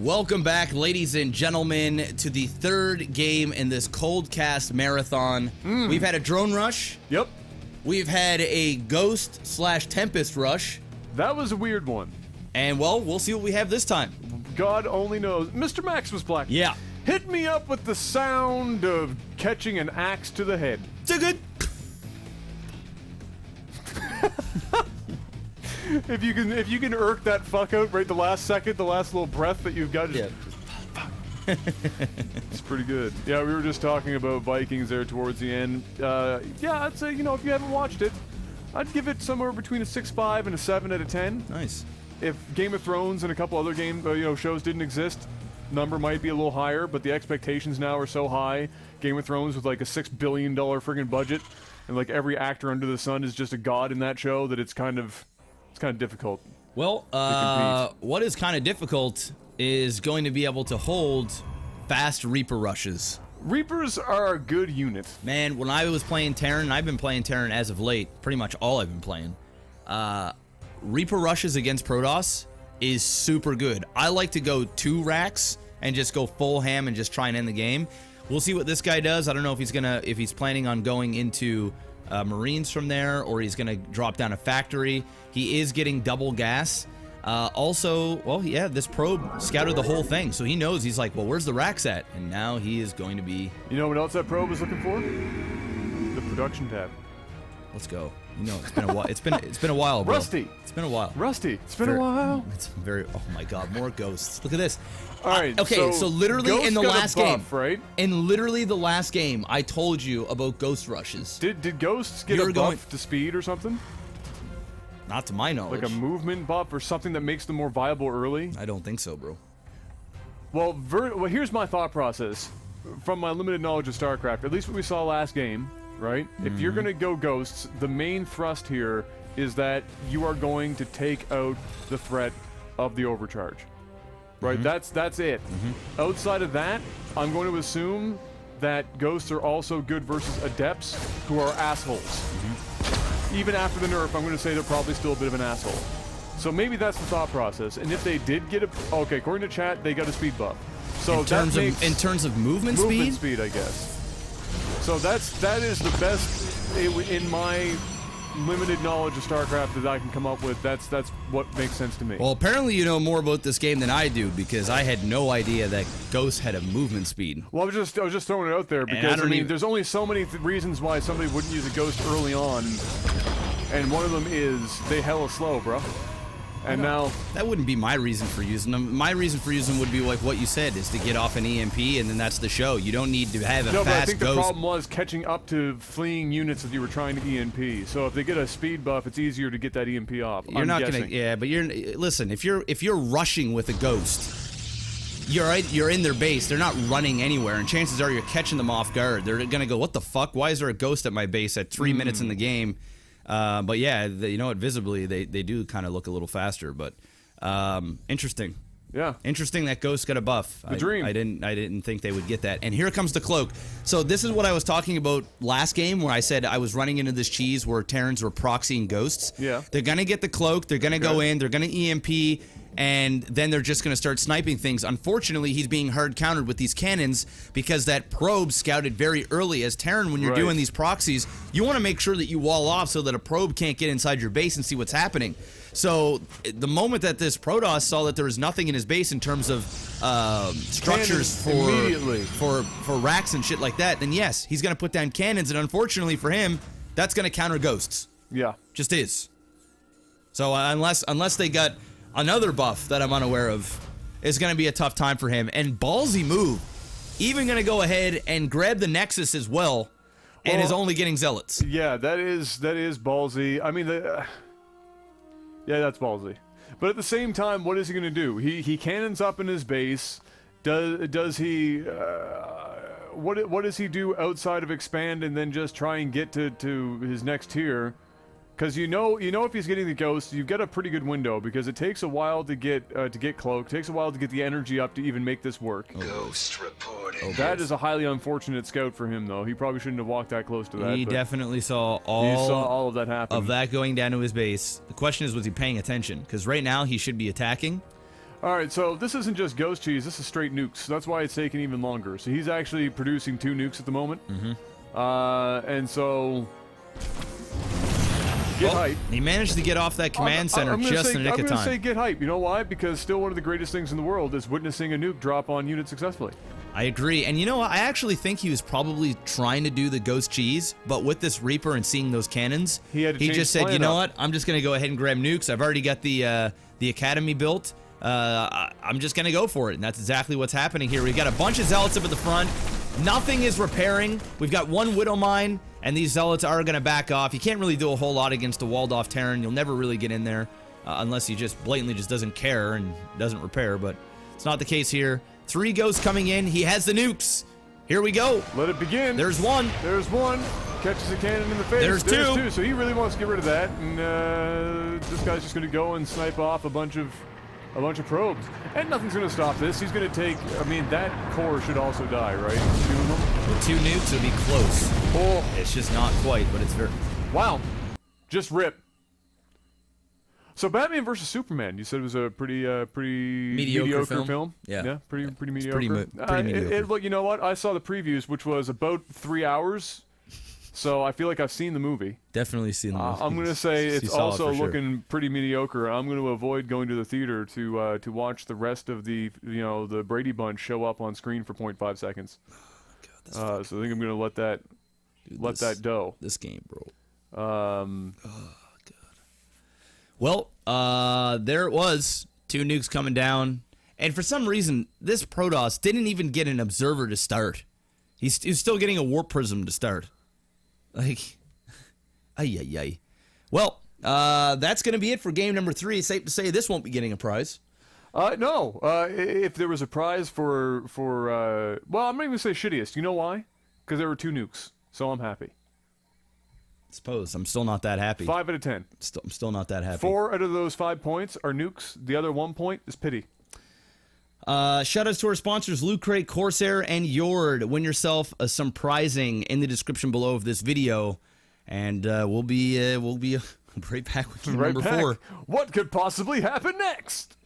Welcome back, ladies and gentlemen, to the third game in this cold cast marathon. We've had a drone rush. Yep. We've had a ghost/tempest rush. That was a weird one. And, well, we'll see what we have this time. God only knows. Mr. MaximusBlack. Yeah. Hit me up with the sound of catching an axe to the head. So good. If you can irk that fuck out right the last second, the last little breath that you've got. Just, it's pretty good. Yeah, we were just talking about Vikings there towards the end. Yeah, I'd say, if you haven't watched it, I'd give it somewhere between a 6.5 and a 7 out of 10. Nice. If Game of Thrones and a couple other shows didn't exist, number might be a little higher, but the expectations now are so high. Game of Thrones with like a $6 billion friggin' budget, and like every actor under the sun is just a god in that show, that it's kind of difficult. Well, what is kind of difficult is going to be able to hold fast Reaper rushes. Reapers are a good unit. Man, when I was playing Terran, and I've been playing Terran as of late, pretty much all I've been playing, Reaper rushes against Protoss is super good. I like to go 2 racks and just go full ham and just try and end the game. We'll see what this guy does. I don't know if he's planning on going into Marines from there, or he's gonna drop down a factory. He is getting double gas. Also, well, yeah, this probe scouted the whole thing, so he knows. He's like, well, where's the racks at? And now he is going to be. You know what else that probe is looking for? The production tab. Let's go. You know, it's been a while. It's been a while, bro. Rusty. It's been a while. Rusty. It's been a while. It's very. Oh my God, more ghosts. Look at this. All right. Okay, so literally in the last game, right? In literally the last game, I told you about ghost rushes. Did ghosts get a buff to speed or something? Not to my knowledge. Like a movement buff or something that makes them more viable early? I don't think so, bro. Well, here's my thought process from my limited knowledge of StarCraft. At least what we saw last game, right? If you're gonna go ghosts, the main thrust here is that you are going to take out the threat of the overcharge. Right? That's it. Outside of that, I'm going to assume that ghosts are also good versus adepts who are assholes. Even after the nerf, I'm going to say they're probably still a bit of an asshole. So maybe that's the thought process. And if they did get okay, according to chat, they got a speed buff. So in terms of movement speed, I guess. So that is the best in my limited knowledge of StarCraft that I can come up with. That's what makes sense to me. Well, apparently you know more about this game than I do, because I had no idea that Ghost had a movement speed. Well, I was just throwing it out there because I mean, there's only so many reasons why somebody wouldn't use a Ghost early on, and one of them is they hella slow, bro. And now that wouldn't be my reason for using them. My reason for using them would be like what you said, is to get off an EMP, and then that's the show. You don't need to have a fast Ghost. No, but I think the problem was catching up to fleeing units that you were trying to EMP. So if they get a speed buff, it's easier to get that EMP off. You're not gonna, yeah, but listen. If you're rushing with a Ghost, you're in their base. They're not running anywhere, and chances are you're catching them off guard. They're gonna go, what the fuck? Why is there a Ghost at my base at 3 minutes in the game? But yeah, you know what? Visibly, they do kind of look a little faster. But interesting. Yeah. Interesting that Ghost got a buff. The dream. I didn't think they would get that. And here comes the cloak. So this is what I was talking about last game, where I said I was running into this cheese where Terrans were proxying Ghosts. Yeah. They're gonna get the cloak. They're gonna go in. They're gonna EMP. And then they're just going to start sniping things. Unfortunately, he's being hard countered with these cannons because that probe scouted very early. As Terran, when you're doing these proxies, you want to make sure that you wall off so that a probe can't get inside your base and see what's happening. So the moment that this Protoss saw that there was nothing in his base in terms of structures for racks and shit like that, then yes, he's going to put down cannons. And unfortunately for him, that's going to counter Ghosts. Yeah. Just is. So unless they got another buff that I'm unaware of, is going to be a tough time for him. And ballsy move. Even going to go ahead and grab the Nexus as well, and is only getting Zealots. Yeah, that is ballsy. I mean, yeah, that's ballsy. But at the same time, what is he going to do? He cannons up in his base. Does he? What does he do outside of expand and then just try and get to his next tier? Because you know if he's getting the Ghost, you've got a pretty good window, because it takes a while to get cloak, takes a while to get the energy up to even make this work. Ghost reporting. That is a highly unfortunate scout for him, though. He probably shouldn't have walked that close to that. He definitely saw all of that happen. Of that going down to his base. The question is, was he paying attention? Because right now he should be attacking. All right, so this isn't just ghost cheese. This is straight nukes. So that's why it's taking even longer. So he's actually producing 2 nukes at the moment. And so... Get hype. He managed to get off that command center just in the nick of time. I'm going to say get hype. You know why? Because still one of the greatest things in the world is witnessing a nuke drop on units successfully. I agree. And you know what? I actually think he was probably trying to do the ghost cheese, but with this Reaper and seeing those cannons, he just said, you know what? I'm just going to go ahead and grab nukes. I've already got the academy built. I'm just going to go for it. And that's exactly what's happening here. We've got a bunch of zealots up at the front. Nothing is repairing. We've got 1 Widow Mine, and these zealots are going to back off. You can't really do a whole lot against a walled-off Terran. You'll never really get in there unless he just blatantly just doesn't care and doesn't repair, but it's not the case here. 3 ghosts coming in. He has the nukes. Here we go. Let it begin. There's 1. There's 1. Catches a cannon in the face. There's 2. So he really wants to get rid of that, and this guy's just going to go and snipe off a bunch of probes. And nothing's going to stop this. He's going to take... I mean, that core should also die, right? 2 of them? With 2 nukes, it'll be close. Oh. It's just not quite, but it's very... Wow. Just rip. So Batman versus Superman, you said it was a pretty mediocre film. Yeah. Pretty mediocre. Pretty mediocre. Look, you know what? I saw the previews, which was about 3 hours. So I feel like I've seen the movie. Definitely seen the movie. I'm going to say it's also sure. looking pretty mediocre. I'm going to avoid going to the theater to watch the rest of the the Brady Bunch show up on screen for 0.5 seconons. So I think I'm going to let that go. This game, bro. Oh God. Well, there it was. 2 nukes coming down, and for some reason, this Protoss didn't even get an observer to start. He's still getting a warp prism to start. Like, ay. Well, that's going to be it for game number 3. It's safe to say this won't be getting a prize. No. If there was a prize for well, I'm not even going to say shittiest. You know why? Because there were 2 nukes, so I'm happy. I suppose. I'm still not that happy. 5 out of 10. I'm still not that happy. 4 out of those 5 points are nukes. The other 1 point is pity. Shoutouts to our sponsors, Lootcrate, Corsair, and JORD. Win yourself some prizing in the description below of this video, and we'll be right back with number 4. What could possibly happen next?